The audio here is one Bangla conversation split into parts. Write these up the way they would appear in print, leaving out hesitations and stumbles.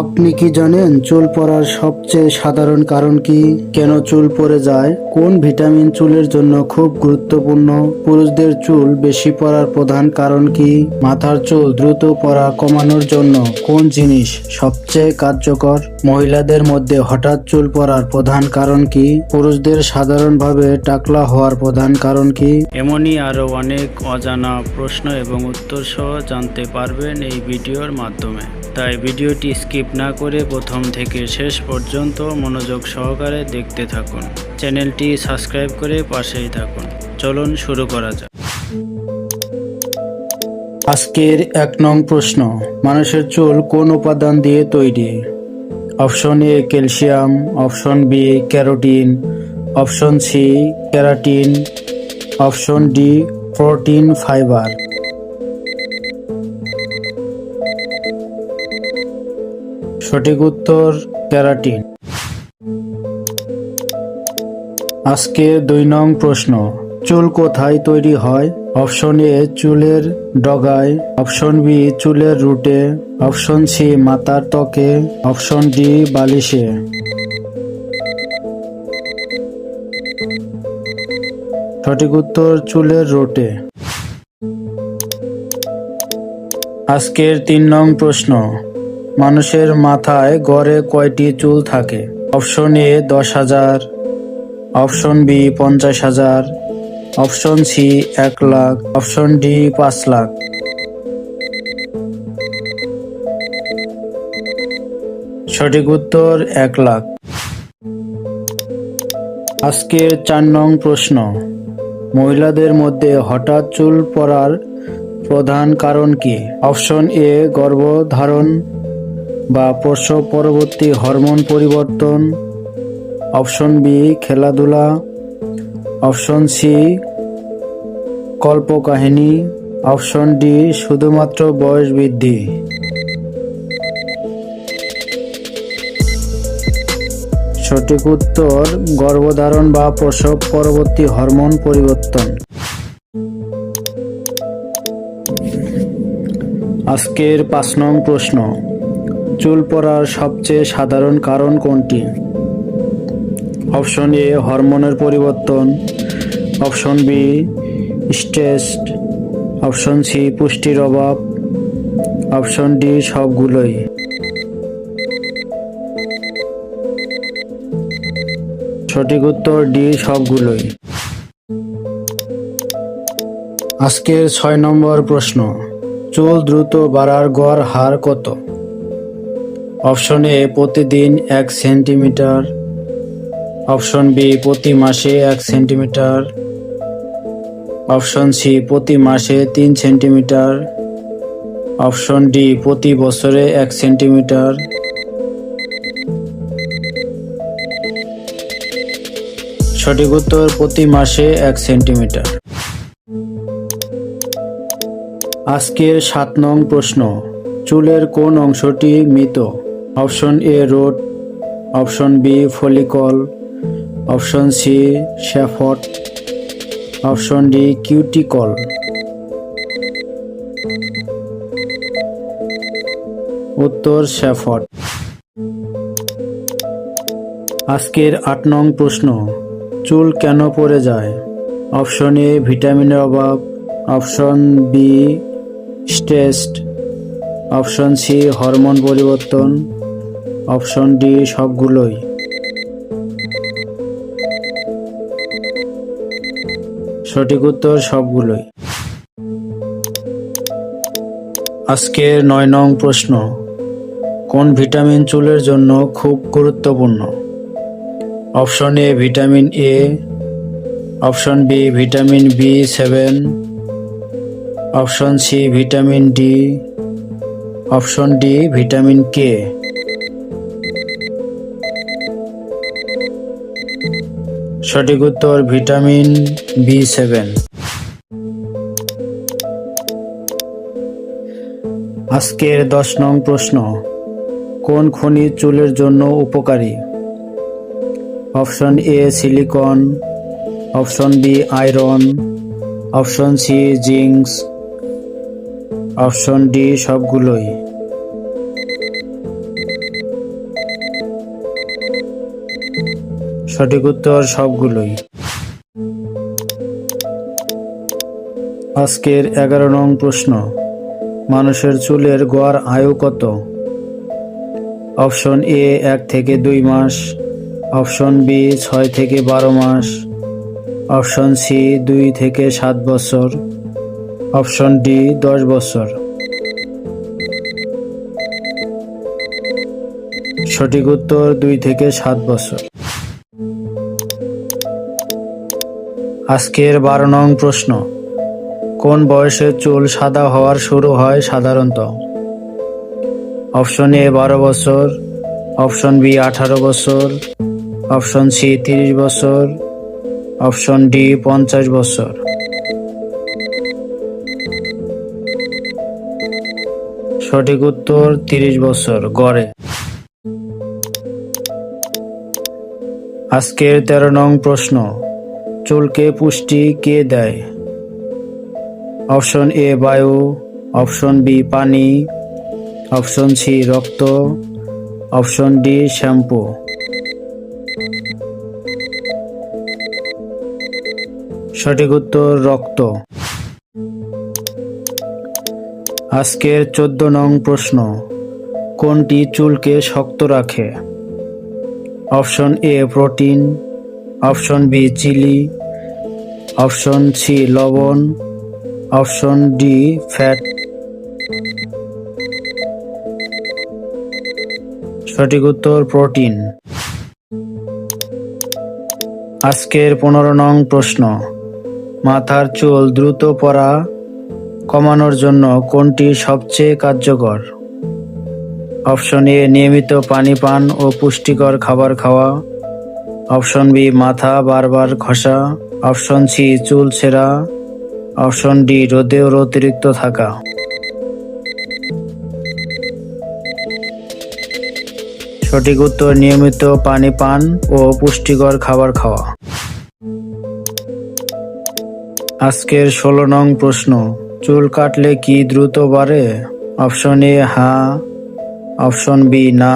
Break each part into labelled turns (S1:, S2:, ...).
S1: আপনি কি জানেন চুল পড়ার সবচেয়ে সাধারণ কারণ কি? কেন চুল পড়ে যায়? কোন ভিটামিন চুলের জন্য খুব গুরুত্বপূর্ণ? পুরুষদের চুল বেশি পড়ার প্রধান কারণ কি? মাথার চুল দ্রুত পড়া কমানোর জন্য কোন জিনিস সবচেয়ে কার্যকর? মহিলাদের মধ্যে হঠাৎ চুল পড়ার প্রধান কারণ কি? পুরুষদের সাধারণভাবে টাকলা হওয়ার প্রধান কারণ কি?
S2: এমনই আরও অনেক অজানা প্রশ্ন এবং উত্তর সহ জানতে পারবেন এই ভিডিওর মাধ্যমে। তাই ভিডিওটি স্কিপ না করে প্রথম থেকে শেষ পর্যন্ত মনোযোগ সহকারে দেখতে থাকুন। চ্যানেলটি সাবস্ক্রাইব করে পাশেই থাকুন। চলুন শুরু করা যাক।
S1: আজকের 1 নং প্রশ্ন, মানুষের চুল কোন উপাদান দিয়ে তৈরি? Option A calcium, option B carotene, option C keratin, option D protein fibre. সঠিক উত্তর কেরাটিন। আজকের 2 নং প্রশ্ন, চুল কোথায় তৈরি হয়? অপশন এ চুলের ডগায়, অপশন বি চুলের রুটে, অপশন সি মাথার ত্বকে, অপশন ডি বালিশে। সঠিক উত্তর চুলের রুটে। আজকের 3 নং প্রশ্ন, মানুষের মাথায় গড়ে কয়টি চুল থাকে? Option A 10,000, option B 50,000, option C 1 lakh, option D 5 lakh. সঠিক উত্তর 1 লাখ। আজকের 4 নং প্রশ্ন, মহিলাদের মধ্যে হঠাৎ চুল পড়ার প্রধান কারণ কি? অপশন এ গর্ভধারণ বা প্রসব পরবর্তী হরমোন পরিবর্তন, অপশন বি খেলাধুলা, অপশন সি কল্পকাহিনী, অপশন ডি শুধুমাত্র বয়স বৃদ্ধি। সঠিক উত্তর গর্ভধারণ বা প্রসব পরবর্তী হরমোন পরিবর্তন। আজকের 5 নং প্রশ্ন, চুল পড়ার সবচেয়ে সাধারণ কারণ কোনটি? অপশন এ হরমোনের পরিবর্তন, option B stress, option C পুষ্টির অভাব, অপশন ডি সবগুলোই। সঠিক উত্তর ডি সবগুলোই। আজকের 6 নম্বর প্রশ্ন, চুল দ্রুত বাড়ার গড় হার কত? অপশন এ প্রতিদিন 1 সেন্টিমিটার, অপশন বি প্রতি মাসে 1 সেন্টিমিটার, অপশন সি প্রতি মাসে 3 সেন্টিমিটার, অপশন ডি প্রতি বছরে 1 সেন্টিমিটার। সঠিক উত্তর প্রতি মাসে 1 সেন্টিমিটার। আজকের 7 নং প্রশ্ন, চুলের কোন অংশটি মৃত? Option A root, option B follicle, option C shaft, option D cuticle. উত্তর শ্যাফট। আজকের 8 নং প্রশ্ন, চুল কেন পড়ে যায়? অপশন এ ভিটামিনের অভাব, option B stress, option C hormone পরিবর্তন, অপশন ডি সবগুলোই। সঠিক উত্তর সবগুলোই। আজকের 9 নং প্রশ্ন, কোন ভিটামিন চুলের জন্য খুব গুরুত্বপূর্ণ? Option A vitamin A, option B vitamin B7, option C vitamin D, option D vitamin K. সঠিক উত্তর ভিটামিন B7। আজকের 10 নং প্রশ্ন, কোন খনিজ চুলের জন্য উপকারী? Option A silicon, option B iron, option C zinc, option D সবগুলোই। সঠিক উত্তর সবগুলোই। আজকের 11 নং প্রশ্ন, মানুষের চুলের গড় আয়ু কত? অপশন এ 1 থেকে 2 মাস, অপশন বি 6 থেকে 12 মাস, অপশন সি 2 থেকে 7 বছর, অপশন ডি 10 বছর। সঠিক উত্তর 2 থেকে 7 বছর। আজকের 12 নং প্রশ্ন, কোন বয়সে চুল সাদা হওয়ার শুরু হয় সাধারণত? অপশন এ 12 বছর, অপশন বি 18 বছর, অপশন সি 30 বছর, অপশন ডি 50 বছর। সঠিক উত্তর 30 বছর গড়ে। আজকের 13 নং প্রশ্ন, চুলকে পুষ্টি কে দেয়? অপশন এ বায়ু, অপশন বি পানি, অপশন সি রক্ত, অপশন ডি শ্যাম্পু। সঠিক উত্তর রক্ত। আজকের 14 নং প্রশ্ন, কোনটি চুলকে শক্ত রাখে? Option A protein, option B chilli, option C লবণ, অপশন ডি ফ্যাট। সঠিক উত্তর প্রোটিন। আজকের 15 নং প্রশ্ন, মাথার চুল দ্রুত পড়া কমানোর জন্য কোনটি সবচেয়ে কার্যকর? অপশন এ নিয়মিত পানি পান ও পুষ্টিকর খাবার খাওয়া, অপশন বি মাথা বারবার ঘষা, অপশন সি চুল ছেঁড়া, অপশন ডি রোদে অতিরিক্ত থাকা। সঠিক উত্তর নিয়মিত পানি পান ও পুষ্টিকর খাবার খাওয়া। আজকের 16 নং প্রশ্ন, চুল কাটলে কি দ্রুত বাড়ে? অপশন এ হ্যাঁ, অপশন বি না,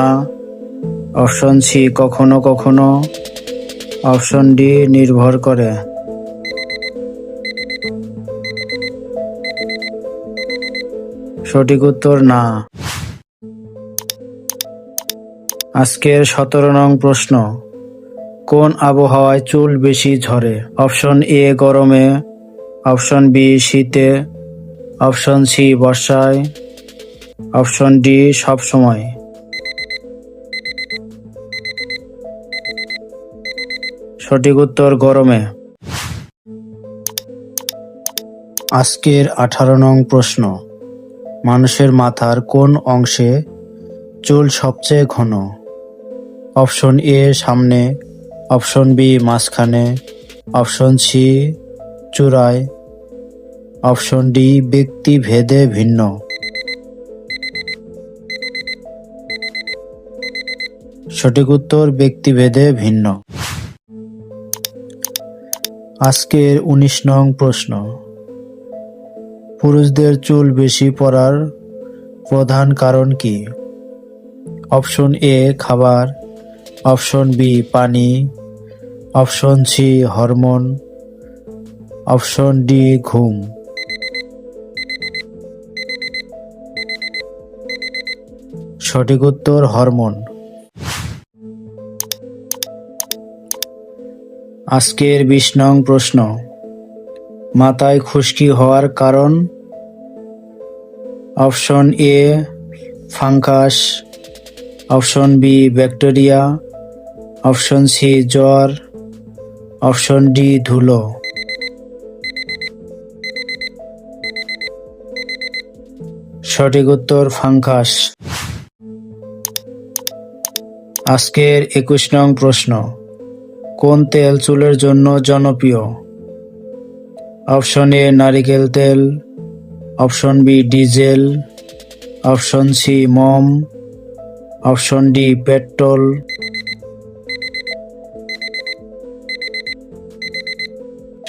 S1: অপশন সি কখনো কখনো, অপশন ডি নির্ভর করে। সঠিক উত্তর না। আজকের 17 নং প্রশ্ন, কোন আবহাওয়ায় চুল বেশি ঝরে? অপশন এ গরমে, অপশন বি শীতে, অপশন সি বর্ষায়, অপশন ডি সব সময়। সঠিক উত্তর গরমে। আজকের 18 নং প্রশ্ন, মানুষের মাথার কোন অংশে চুল সবচেয়ে ঘন? অপশন এ সামনে, অপশন বি মাঝখানে, অপশন সি চূড়ায়, অপশন ডি ব্যক্তি ভেদে ভিন্ন। সঠিক উত্তর ব্যক্তিভেদে ভিন্ন। আজকের 19 নং প্রশ্ন, পুরুষদের চুল বেশি পড়ার প্রধান কারণ কি? অপশন এ খাবার, অপশন বি পানি, option C hormone, option D ঘুম। সঠিক উত্তর হরমোন। আজকের 20 নং প্রশ্ন, মাথায় খুশকি হওয়ার কারণ? Option A fungus, option B bacteria, option C জ্বর, অপশন ডি ধুলো। সঠিক উত্তর ফাঙ্গাস। আজকের 21 নং প্রশ্ন, কোন তেল চুলের জন্য জনপ্রিয়? অপশন এ নারিকেল তেল, option B diesel, option C মোম, অপশন ডি পেট্রোল।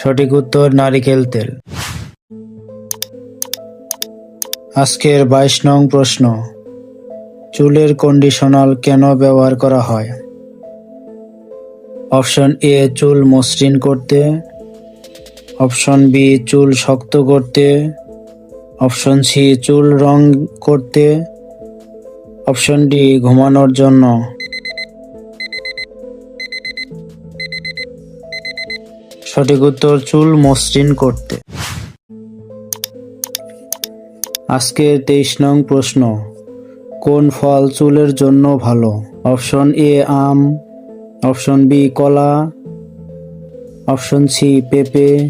S1: সঠিক উত্তর নারিকেল তেল। আজকের 22 নং প্রশ্ন, চুলের কন্ডিশনার কেন ব্যবহার করা হয়? অপশন এ চুল মসৃণ করতে, অপশন বি চুল শক্ত করতে, অপশন সি চুল রং করতে, অপশন ডি ঘুমানোর জন্য। সঠিক উত্তর চুল মসৃণ করতে। আজকের 23 নং প্রশ্ন, কোন ফল চুলের জন্য ভালো? অপশন এ আম, অপশন বি কলা, অপশন সি পেঁপে,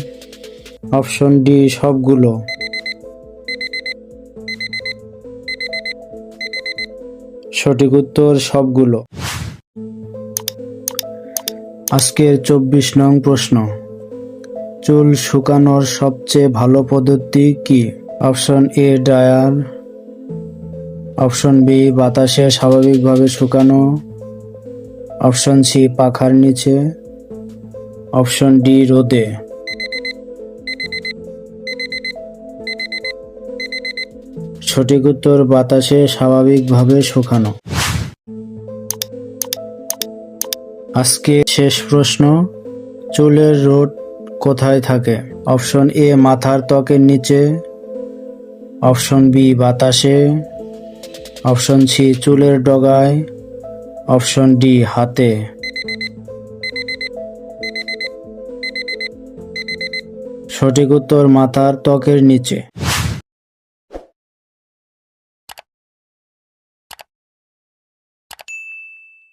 S1: অপশন ডি সবগুলো। সঠিক উত্তর সবগুলো। আজকের 24 নং প্রশ্ন, চুল শুকানোর সবচেয়ে ভালো পদ্ধতি কি? Option A dryer, option B বাতাসে স্বাভাবিকভাবে শুকানো, অপশন সি পাখার নিচে, অপশন ডি রোদে। সঠিক উত্তর বাতাসে স্বাভাবিকভাবে শুকানো। আজকে শেষ প্রশ্ন, চুলের রুট কোথায় থাকে? অপশন এ মাথার ত্বকের নিচে, অপশন বি বাতাসে, অপশন সি চুলের ডগায়, অপশন ডি হাতে। সঠিক উত্তর মাথার ত্বকের নিচে।